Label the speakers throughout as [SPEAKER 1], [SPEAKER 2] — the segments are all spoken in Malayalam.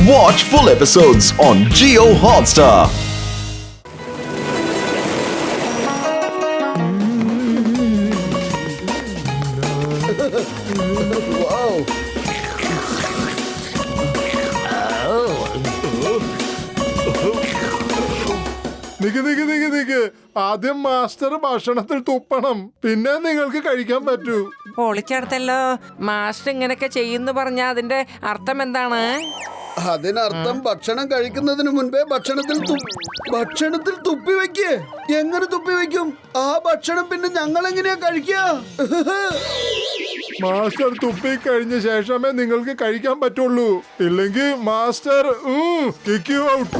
[SPEAKER 1] Watch full episodes on Jio Hotstar.
[SPEAKER 2] നിക്ക് ആദ്യം മാസ്റ്റർ ഭക്ഷണത്തിൽ തുപ്പണം, പിന്നെ നിങ്ങൾക്ക് കഴിക്കാൻ പറ്റൂ.
[SPEAKER 3] പൊളിച്ചെടുത്തല്ലോ. മാസ്റ്റർ ഇങ്ങനെയൊക്കെ ചെയ്യുന്നു പറഞ്ഞ അതിന്റെ അർത്ഥം എന്താണ്?
[SPEAKER 4] അതിനർത്ഥം ഭക്ഷണം കഴിക്കുന്നതിന് മുൻപേ ഭക്ഷണത്തിൽ തുപ്പി വെക്കേ. എങ്ങനെ തുപ്പി വെക്കും? ആ ഭക്ഷണം പിന്നെ ഞങ്ങൾ എങ്ങനെയാ കഴിക്കുക?
[SPEAKER 2] മാസ്റ്റർ തുപ്പി കഴിഞ്ഞ ശേഷമേ നിങ്ങൾക്ക് കഴിക്കാൻ പറ്റുള്ളൂ. ഇല്ലെങ്കിൽ മാസ്റ്റർ കിക്ക് യു ഔട്ട്.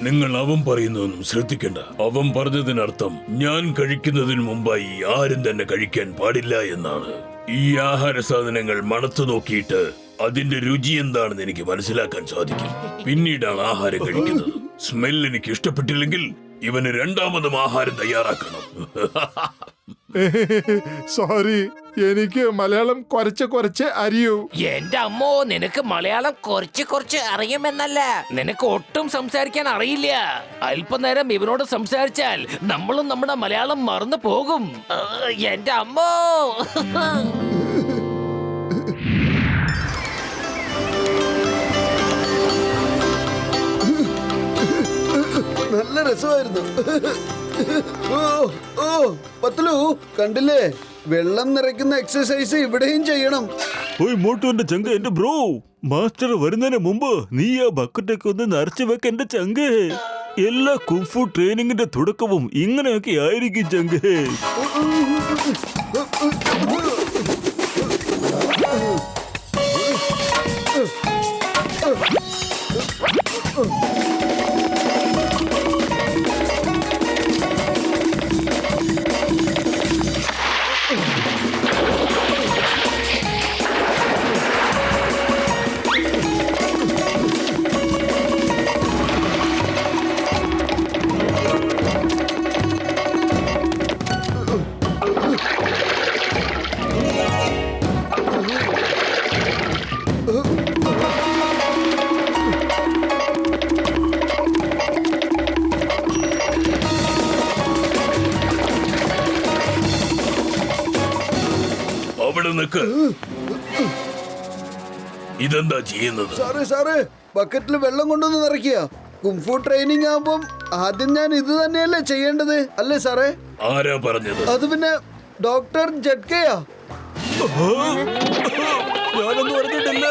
[SPEAKER 5] നിങ്ങൾ അവൻ പറയുന്നതൊന്നും ശ്രദ്ധിക്കണ്ട. അവൻ പറഞ്ഞതിനർത്ഥം ഞാൻ കഴിക്കുന്നതിന് മുമ്പായി ആരും തന്നെ കഴിക്കാൻ പാടില്ല എന്നാണ്. ഈ ആഹാര സാധനങ്ങൾ മണത്തു നോക്കിയിട്ട് അതിന്റെ രുചി എന്താണെന്ന് എനിക്ക് മനസ്സിലാക്കാൻ സാധിക്കും. പിന്നീടാണ് ആഹാരം കഴിക്കുന്നത്. സ്മെൽ എനിക്ക് ഇഷ്ടപ്പെട്ടില്ലെങ്കിൽ ഇവന് രണ്ടാമതും ആഹാരം തയ്യാറാക്കണം.
[SPEAKER 2] സോറി, എനിക്ക് മലയാളം കുറച്ച് അറിയൂ.
[SPEAKER 3] എന്റെ അമ്മോ, നിനക്ക് മലയാളം കുറച്ച് അറിയുമെന്നല്ല, നിനക്ക് ഒട്ടും സംസാരിക്കാൻ അറിയില്ല. അല്പനേരം ഇവനോട് സംസാരിച്ചാൽ നമ്മളും നമ്മുടെ മലയാളം മറന്നു പോകും. എന്റെ അമ്മോ.
[SPEAKER 4] നല്ല രസമായിരുന്നു. പത്തലു കണ്ടില്ലേ, വെള്ളം നിറയ്ക്കുന്ന എക്സസൈസ് ഇവിടെയും ചെയ്യണം.
[SPEAKER 6] മോട്ടുവിന്റെ ചങ്ക എന്റെ ബ്രോ, മാസ്റ്റർ വരുന്നതിന് മുമ്പ് നീ ആ ബക്കറ്റൊക്കെ ഒന്ന് നിറച്ചു വെക്ക എന്റെ ചങ്കേ. എല്ലാ കുംഫു ട്രെയിനിങ്ങിന്റെ തുടക്കവും ഇങ്ങനെയൊക്കെ ആയിരിക്കും ചങ്കേ.
[SPEAKER 5] ഇതെന്താ ചെയ്യുന്നത്?
[SPEAKER 4] സാറേ ബക്കറ്റിൽ വെള്ളം കൊണ്ടുവന്ന് നിറയ്ക്കുക. കുംഫു ട്രെയിനിങ് ആവുമ്പം ആദ്യം ഞാൻ ഇത് തന്നെയല്ലേ ചെയ്യേണ്ടത്, അല്ലേ സാറേ?
[SPEAKER 5] ആരാ പറഞ്ഞത്?
[SPEAKER 4] അത് പിന്നെ ഡോക്ടർ ജഡ്കയാ.
[SPEAKER 6] ഞാനൊന്നും പറഞ്ഞിട്ടില്ല.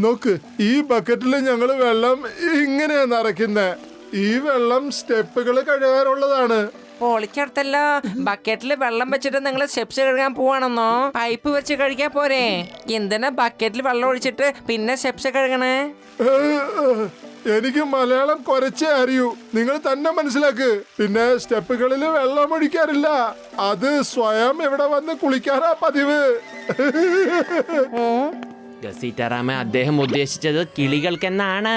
[SPEAKER 2] നോക്ക്, ഈ ബക്കറ്റിൽ ഞങ്ങള് വെള്ളം ഇങ്ങനെയാ നിറയ്ക്കുന്നേ. ഈ വെള്ളം സ്റ്റെപ്പുകൾ കഴുകാനുള്ളതാണ്.
[SPEAKER 3] പൊളിച്ചെടുത്തല്ലോ. ബക്കറ്റിൽ വെള്ളം വെച്ചിട്ട് നിങ്ങൾ സ്റ്റെപ്സ് കഴുകാൻ പോവാണെന്നോ? പൈപ്പ് വെച്ച് കഴുകിയാ പോരെ? എന്തിനാ ബക്കറ്റിൽ വെള്ളം ഒഴിച്ചിട്ട് പിന്നെ സ്റ്റെപ്സ് കഴുകണേ?
[SPEAKER 2] എനിക്ക് മലയാളം കുറച്ചേ അറിയൂ, നിങ്ങൾ തന്നെ മനസ്സിലാക്ക്. പിന്നെ സ്റ്റെപ്പുകളിൽ വെള്ളം ഒഴിക്കാറില്ല, അത് സ്വയം ഇവിടെ വന്ന് കുളിക്കാറാ പതിവ്.
[SPEAKER 7] സീതാറാമ, അദ്ദേഹം ഉദ്ദേശിച്ചത് കിളികൾക്കെന്നാണ്.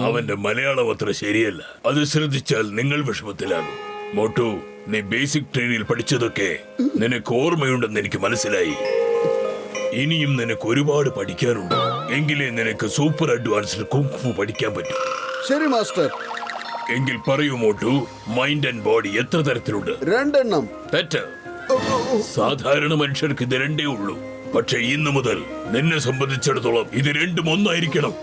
[SPEAKER 5] അവന്റെ മലയാളം അത്ര ശരിയല്ല. അത് ശ്രദ്ധിച്ചാൽ നിങ്ങൾ വിഷമത്തിലാകും. മോട്ടു, നീ ബേസിക് ട്രെയിനിൽ പഠിച്ചതൊക്കെ നിനക്ക് ഓർമ്മയുണ്ടെന്ന് എനിക്ക് മനസ്സിലായി. ഇനിയും നിനക്ക് ഒരുപാട് പഠിക്കാനുണ്ട്. എങ്കിലേ നിനക്ക് സൂപ്പർ അഡ്വാൻസ്ഡ് കുങ്ഫു പഠിക്കാൻ പറ്റും.
[SPEAKER 4] ശരി മാസ്റ്റർ.
[SPEAKER 5] എങ്കിൽ പറയൂ മോട്ടു, മൈൻഡ് ആൻഡ് ബോഡി എത്ര തരത്തിലുണ്ട്?
[SPEAKER 4] 2 എണ്ണം.
[SPEAKER 5] തെറ്റ്. സാധാരണ മനുഷ്യർക്ക് ഇത് 2 ഉള്ളൂ. പക്ഷെ ഇന്നു മുതൽ നിന്നെ സംബന്ധിച്ചിടത്തോളം ഇത് 2ഉം ഒന്നായിരിക്കണം.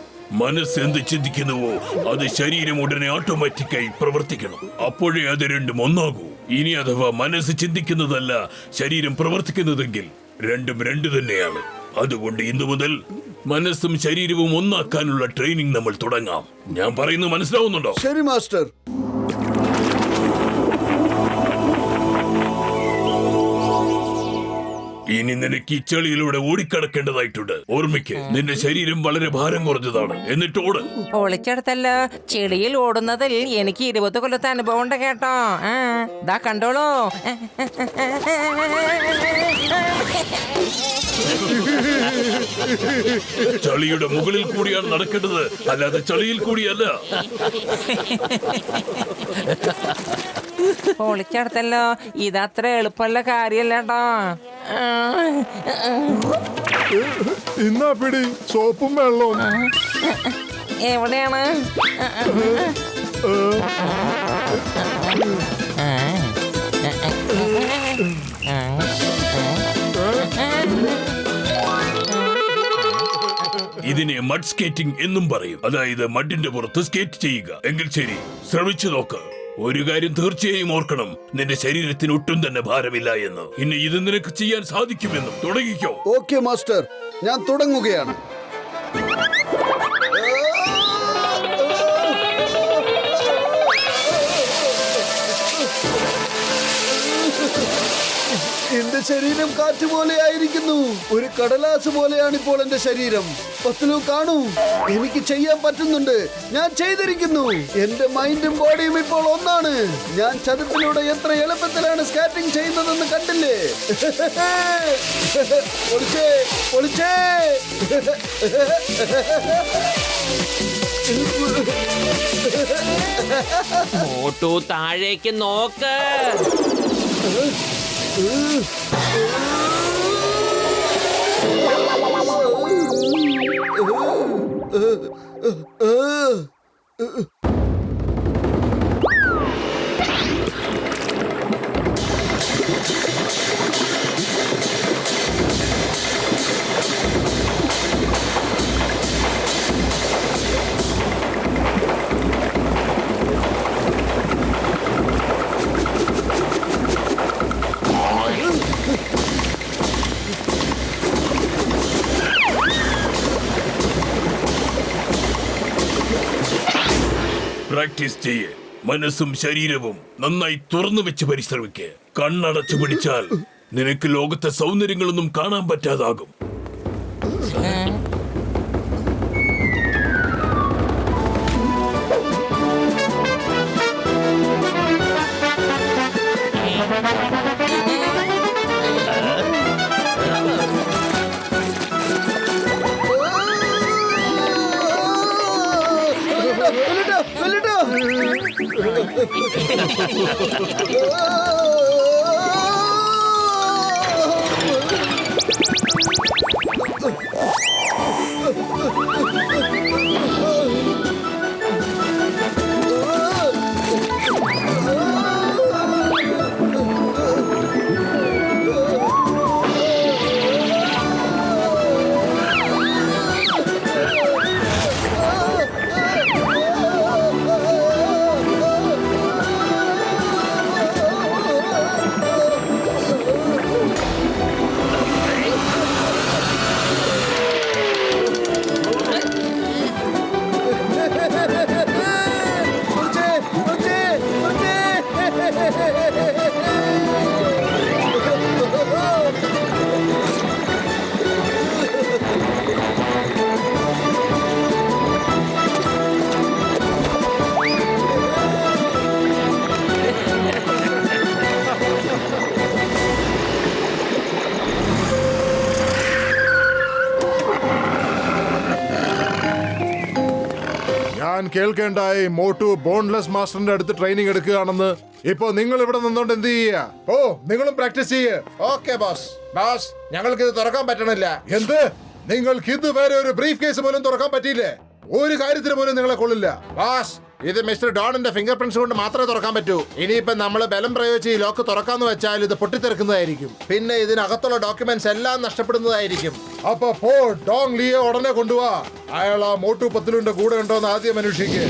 [SPEAKER 5] മനസ്സ് എന്ത് ചിന്തിക്കുന്നുവോ അത് ശരീരം ഉടനെ ഓട്ടോമാറ്റിക്കായി പ്രവർത്തിക്കണം. അപ്പോഴേ അത് 2ഉം ഒന്നാകൂ. ഇനി അഥവാ മനസ്സ് ചിന്തിക്കുന്നതല്ല ശരീരം പ്രവർത്തിക്കുന്നതെങ്കിൽ 2ഉം 2 തന്നെയാണ്. അതുകൊണ്ട് ഇന്നു മുതൽ മനസ്സും ശരീരവും ഒന്നാക്കാനുള്ള ട്രെയിനിങ് നമ്മൾ തുടങ്ങാം. ഞാൻ പറയുന്നത് മനസ്സിലാവുന്നുണ്ടോ?
[SPEAKER 4] ശരി മാസ്റ്റർ.
[SPEAKER 5] ഇനി നിനക്ക് ഈ ചെളിയിലൂടെ ഓടിക്കടക്കേണ്ടതായിട്ടുണ്ട്. ഓർമ്മിക്ക്, നിന്റെ ശരീരം വളരെ ഭാരം കുറഞ്ഞതാണ്. എന്നിട്ട് ഓട്.
[SPEAKER 3] പൊളിച്ചെടുത്തല്ലോ. ചെളിയിൽ ഓടുന്നതിൽ എനിക്ക് 20 കൊല്ലത്തെ അനുഭവം ഉണ്ട് കേട്ടോ. ദാ കണ്ടോളൂ.
[SPEAKER 5] ചളിയുടെ മുകളിൽ കൂടിയാണ് നടക്കേണ്ടത്, അല്ലാതെ ചളിയിൽ കൂടിയല്ല.
[SPEAKER 3] പൊളിച്ചെടുത്തല്ലോ. ഇതത്ര എളുപ്പമുള്ള കാര്യല്ലേട്ടോ.
[SPEAKER 2] ഇന്നാ പിടി സോപ്പും വെള്ളവും.
[SPEAKER 3] എവിടെയാണ്?
[SPEAKER 5] ഇതിനെ മഡ് സ്കേറ്റിംഗ് എന്നും പറയും. അതായത് മഡിന്റെ പുറത്ത് സ്കേറ്റ് ചെയ്യുക. എങ്കിൽ ശരി, ശ്രമിച്ചു നോക്ക്. ഒരു കാര്യം തീർച്ചയായും ഓർക്കണം, നിന്റെ ശരീരത്തിന് ഒട്ടും തന്നെ ഭാരമില്ല എന്ന്. ഇനി ഇത് നിനക്ക് ചെയ്യാൻ സാധിക്കുമെന്നും. തുടങ്ങിക്കോ.
[SPEAKER 4] ഓക്കെ മാസ്റ്റർ, ഞാൻ തുടങ്ങുകയാണ്. എന്റെ ശരീരം കാറ്റ് പോലെ ആയിരിക്കുന്നു. ഒരു കടലാസ് പോലെയാണ് ഇപ്പോൾ എന്റെ ശരീരം. പത്ലു കാണൂ, എനിക്ക് ചെയ്യാൻ പറ്റുന്നുണ്ട്. ഞാൻ ചെയ്തിരിക്കുന്നു. എന്റെ മൈൻഡും ബോഡിയും ഇപ്പോൾ ഒന്നാണ്. ഞാൻ ചതുപ്പിലൂടെ എത്ര എളുപ്പത്തിലാണ് സ്കാറ്റിംഗ് ചെയ്യുന്നതെന്ന് കണ്ടില്ലേ? പൊളിച്ചേ പൊളിച്ചേ.
[SPEAKER 7] മോട്ടു താഴേക്ക് നോക്ക്.
[SPEAKER 5] പ്രാക്ടീസ് ചെയ്യേ. മനസ്സും ശരീരവും നന്നായി തുറന്നു വെച്ച് പരിശ്രമിക്കേ. കണ്ണടച്ചു പിടിച്ചാൽ നിനക്ക് ലോകത്തെ സൗന്ദര്യങ്ങളൊന്നും കാണാൻ പറ്റാതാകും.
[SPEAKER 2] ഞാൻ കേൾക്കേണ്ടായി മോട്ടു ബോൺലെസ് മാസ്റ്ററിന്റെ അടുത്ത് ട്രെയിനിങ് എടുക്കുകയാണെന്ന്. ഇപ്പൊ നിങ്ങൾ ഇവിടെ നിന്നോണ്ട് എന്ത് ചെയ്യാ? ഓ, നിങ്ങളും പ്രാക്ടീസ് ചെയ്യേ. Okay boss. ബോസ്, ഞങ്ങൾക്ക് ഇത് തുറക്കാൻ പറ്റണില്ല. എന്ത്? നിങ്ങൾക്ക് ഇതുവരെ ഒരു ബ്രീഫ് കേസ് പോലും തുറക്കാൻ പറ്റിയില്ലേ? ഒരു കാര്യത്തിന് പോലും നിങ്ങളെ കൊള്ളില്ല. ബോസ്, ഇത് മിസ്റ്റർ ഡോണിന്റെ ഫിംഗർ പ്രിന്റ്സ് കൊണ്ട് മാത്രമേ തുറക്കാൻ പറ്റൂ. ഇനിയിപ്പോ നമ്മള് ബലം പ്രയോഗിച്ച് ഈ ലോക്ക് തുറക്കാന്ന് വെച്ചാൽ ഇത് പൊട്ടിത്തെറിക്കുന്നതായിരിക്കും. പിന്നെ ഇതിനകത്തുള്ള ഡോക്യുമെന്റ്സ് എല്ലാം നഷ്ടപ്പെടുന്നതായിരിക്കും. അപ്പൊ പോ, ഡോങ് ലിയെ ഉടനെ കൊണ്ടുപോവാ. അയാൾ ആ മോട്ടു പത്ലുവിന്റെ കൂടെ ഉണ്ടോന്ന് ആദ്യം അന്വേഷിക്കുക.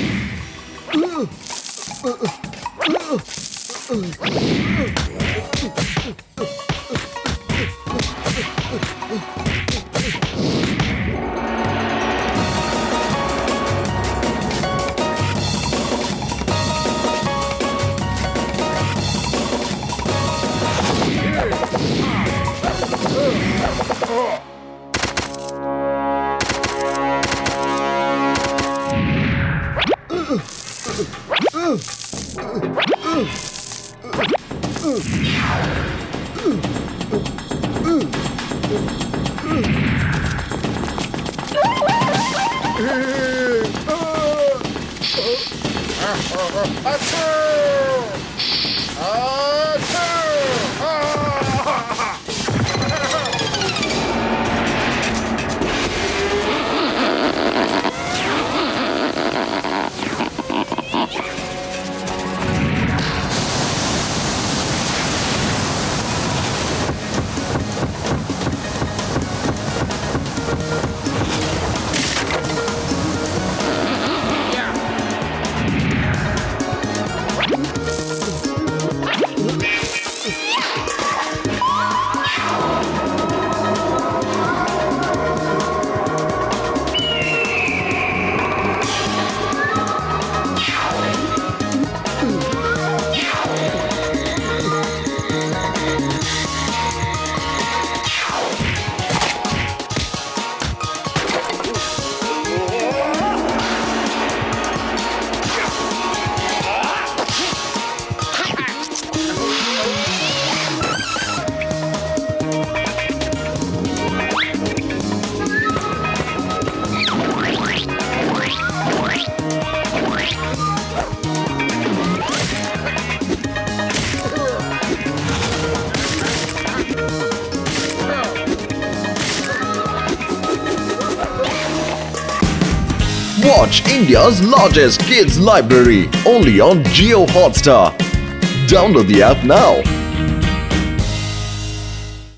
[SPEAKER 2] അച്ഛോ! അച്ഛോ!
[SPEAKER 1] Watch India's largest kids library only on Geo Hotstar. Download the app now.